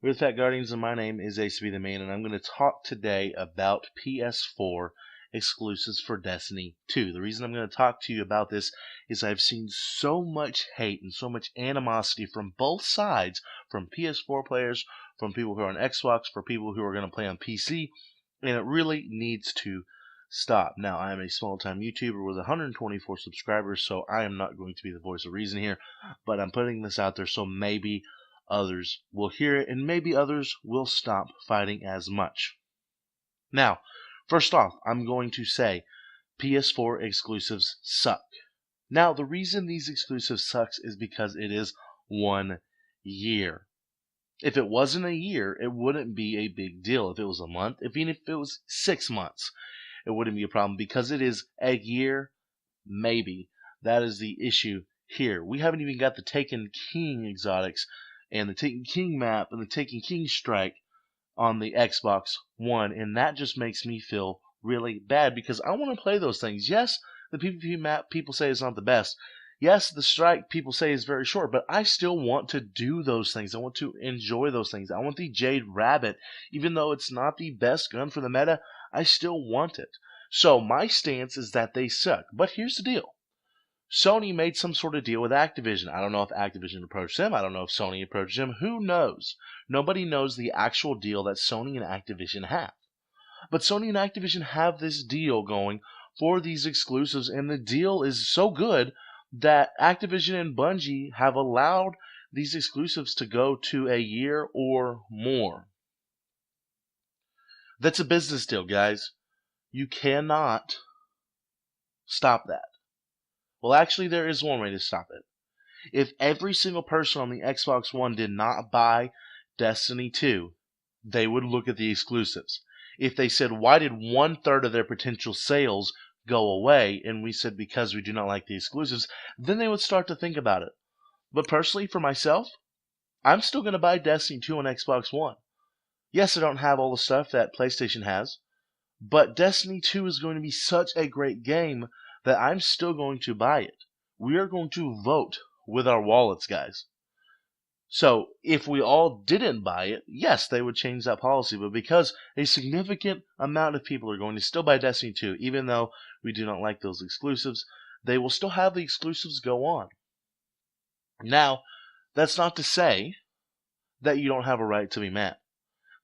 With that, Guardians, and my name is Ace to be the man, and I'm going to talk today about PS4 exclusives for Destiny 2. The reason I'm going to talk to you about this is I've seen so much hate and so much animosity from both sides, from PS4 players, from people who are on Xbox, for people who are going to play on PC, and it really needs to stop. Now, I am a small-time YouTuber with 124 subscribers, so I am not going to be the voice of reason here, but I'm putting this out there so maybe others will hear it, and maybe others will stop fighting as much. Now, first off, I'm going to say PS4 exclusives suck. Now, the reason these exclusives sucks is because it is 1 year. If it wasn't a year, it wouldn't be a big deal. If it was a month, even if it was 6 months, it wouldn't be a problem. Because it is a year, maybe. That is the issue here. We haven't even got the Taken King exotics and the Taken King map and the Taken King strike on the Xbox One, and that just makes me feel really bad because I want to play those things. Yes, the PvP map people say is not the best. Yes, the strike people say is very short, but I still want to do those things. I want to enjoy those things. I want the Jade Rabbit. Even though it's not the best gun for the meta, I still want it. So my stance is that they suck. But here's the deal. Sony made some sort of deal with Activision. I don't know if Activision approached them. I don't know if Sony approached them. Who knows? Nobody knows the actual deal that Sony and Activision have. But Sony and Activision have this deal going for these exclusives, and the deal is so good that Activision and Bungie have allowed these exclusives to go to a year or more. That's a business deal, guys. You cannot stop that. Well, actually, there is one way to stop it. If every single person on the Xbox One did not buy Destiny 2, they would look at the exclusives. If they said, why did 1/3 of their potential sales go away, and we said because we do not like the exclusives, then they would start to think about it. But personally, for myself, I'm still going to buy Destiny 2 on Xbox One. Yes, I don't have all the stuff that PlayStation has, but Destiny 2 is going to be such a great game that I'm still going to buy it. We are going to vote with our wallets, guys. So if we all didn't buy it, yes, they would change that policy. But because a significant amount of people are going to still buy Destiny 2, even though we do not like those exclusives, they will still have the exclusives go on. Now, that's not to say that you don't have a right to be mad.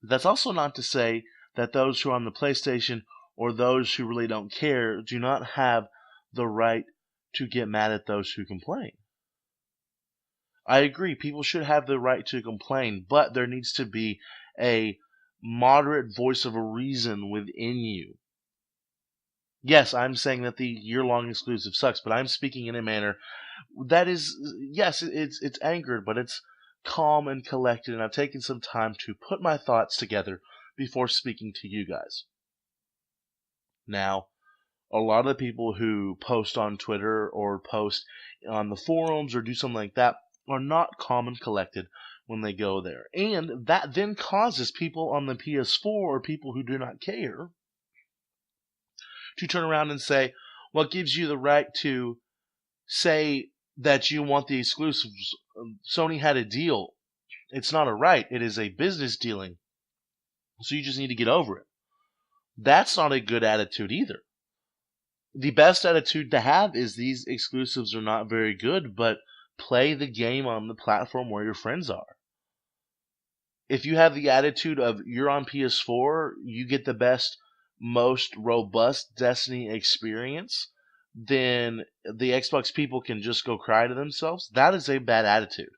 That's also not to say that those who are on the PlayStation or those who really don't care do not have the right to get mad at those who complain. I agree, people should have the right to complain, but there needs to be a moderate voice of reason within you. Yes, I'm saying that the year-long exclusive sucks, but I'm speaking in a manner that is, yes, it's angered, but it's calm and collected, and I've taken some time to put my thoughts together before speaking to you guys. Now, a lot of the people who post on Twitter or post on the forums or do something like that are not calm and collected when they go there. And that then causes people on the PS4 or people who do not care to turn around and say, what gives you the right to say that you want the exclusives? Sony had a deal. It's not a right. It is a business dealing. So you just need to get over it. That's not a good attitude either. The best attitude to have is these exclusives are not very good, but play the game on the platform where your friends are. If you have the attitude of you're on PS4, you get the best, most robust Destiny experience, then the Xbox people can just go cry to themselves. That is a bad attitude.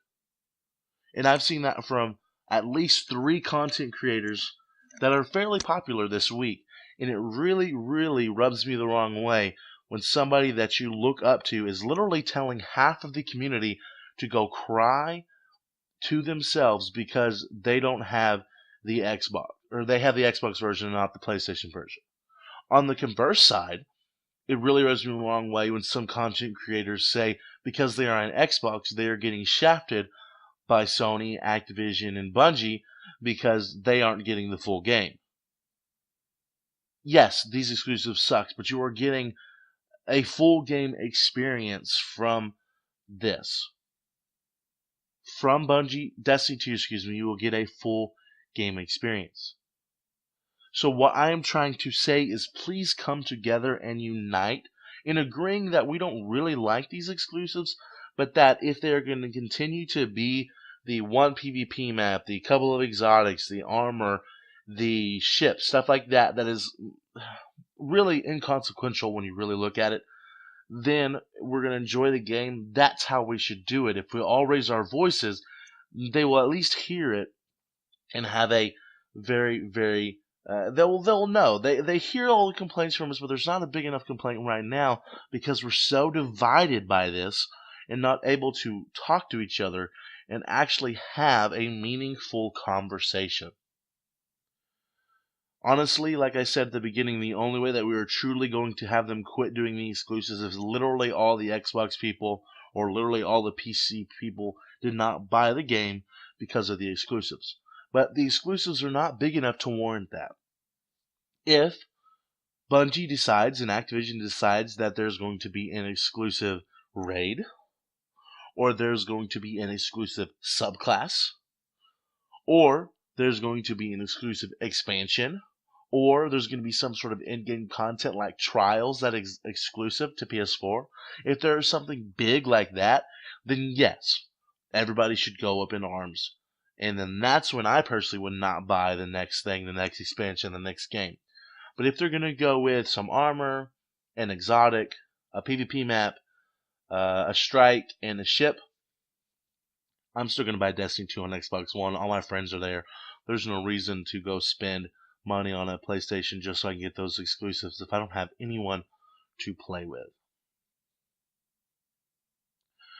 And I've seen that from at least 3 content creators that are fairly popular this week. And it really, really rubs me the wrong way when somebody that you look up to is literally telling half of the community to go cry to themselves because they don't have the Xbox, or they have the Xbox version and not the PlayStation version. On the converse side, it really rubs me the wrong way when some content creators say because they are on Xbox, they are getting shafted by Sony, Activision, and Bungie because they aren't getting the full game. Yes, these exclusives suck, but you are getting a full game experience from this. from Bungie, Destiny 2, excuse me, you will get a full game experience. So what I am trying to say is please come together and unite in agreeing that we don't really like these exclusives, but that if they're going to continue to be the one PvP map, the couple of exotics, the armor, the ship, stuff like that, that is really inconsequential when you really look at it, then we're going to enjoy the game. That's how we should do it. If we all raise our voices, they will at least hear it and have a very they'll know. They hear all the complaints from us, but there's not a big enough complaint right now because we're so divided by this and not able to talk to each other and actually have a meaningful conversation. Honestly, like I said at the beginning, the only way that we are truly going to have them quit doing the exclusives is literally all the Xbox people or literally all the PC people did not buy the game because of the exclusives. But the exclusives are not big enough to warrant that. If Bungie decides and Activision decides that there's going to be an exclusive raid, or there's going to be an exclusive subclass, or there's going to be an exclusive expansion, or there's going to be some sort of in-game content like trials that is exclusive to PS4. If there's something big like that, then yes, everybody should go up in arms. And then that's when I personally would not buy the next thing, the next expansion, the next game. But if they're going to go with some armor, an exotic, a PvP map, a strike, and a ship, I'm still going to buy Destiny 2 on Xbox One. All my friends are there. There's no reason to go spend money on a PlayStation just so I can get those exclusives if I don't have anyone to play with.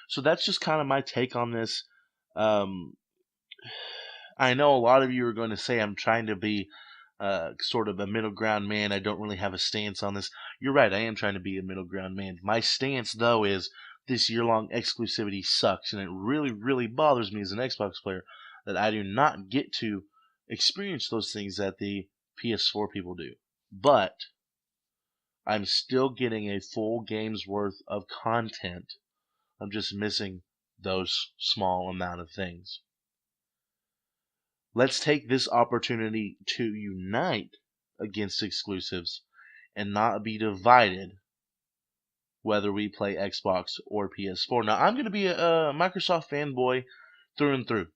So that's just kind of my take on this. I know a lot of you are going to say I'm trying to be sort of a middle ground man. I don't really have a stance on this. You're right, I am trying to be a middle ground man. My stance, though, is this year-long exclusivity sucks, and it really bothers me as an Xbox player that I do not get to experience those things that the PS4 people do. But I'm still getting a full game's worth of content. I'm just missing those small amount of things. Let's take this opportunity to unite against exclusives and not be divided whether we play Xbox or PS4. Now, I'm going to be a Microsoft fanboy through and through.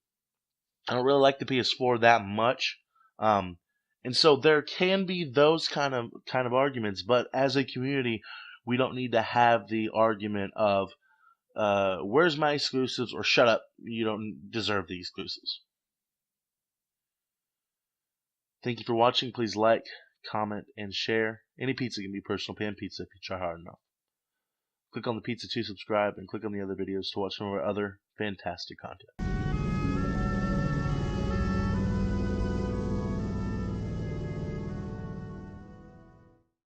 I don't really like the PS4 that much. And so there can be those kind of arguments, but as a community, we don't need to have the argument of where's my exclusives or shut up, you don't deserve the exclusives. Thank you for watching. Please like, comment, and share. Any pizza can be personal pan pizza if you try hard enough. Click on the pizza to subscribe, and click on the other videos to watch some of our other fantastic content.